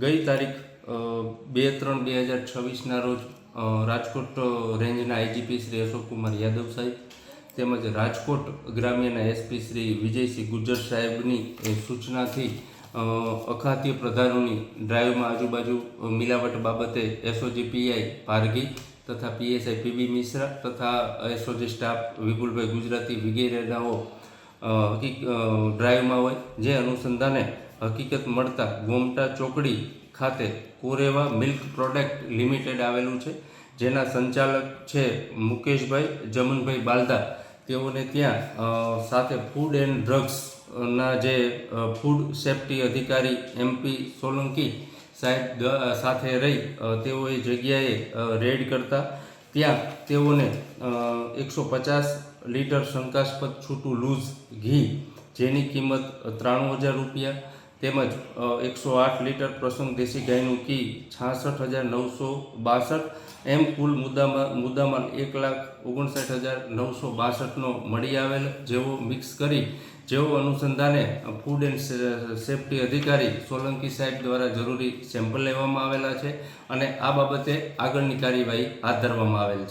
ગઈ તારીખ 2/3/2026ના રોજ રાજકોટ રેન્જના આઈજીપી શ્રી અશોકકુમાર યાદવ સાહેબ તેમજ રાજકોટ ગ્રામ્યના એસપી શ્રી વિજયસિંહ ગુજ્જર સાહેબની સૂચનાથી અખાદ્ય પ્રધાનોની ડ્રાઈવમાં આજુબાજુ મિલાવટ બાબતે એસઓજી પીઆઈ પારગી તથા પીએસઆઈ પીબી મિશ્રા તથા એસઓજી સ્ટાફ વિપુલભાઈ ગુજરાતી વગેરેનાઓ ડ્રાઈવમાં હોય, જે અનુસંધાને હકીકત મળતા ગોમટા ચોકડી ખાતે કોરેવા મિલ્ક પ્રોડક્ટ લિમિટેડ આવેલું છે, જેના સંચાલક છે મુકેશભાઈ જમનભાઈ બાલદા. તેઓને ત્યાં સાથે ફૂડ એન્ડ ડ્રગ્સના જે ફૂડ સેફ્ટી અધિકારી એમપી સોલંકી સાહેબ સાથે રહી તેઓએ જગ્યાએ રેડ કરતા ત્યાં તેઓને 150 લીટર શંકાસ્પદ છૂટું લૂઝ ઘી, જેની કિંમત 93,000 રૂપિયા તેમજ 108 લીટર પ્રસંગ દેશી ગાયનું ઘી 66,962 એમ કુલ મુદ્દામાલ 1,59,962નો મળી આવેલ, જેવો મિક્સ કરી જેઓ અનુસંધાને ફૂડ એન્ડ સેફ્ટી અધિકારી સોલંકી સાહેબ દ્વારા જરૂરી સેમ્પલ લેવામાં આવેલા છે અને આ બાબતે આગળની કાર્યવાહી હાથ ધરવામાં આવેલ છે.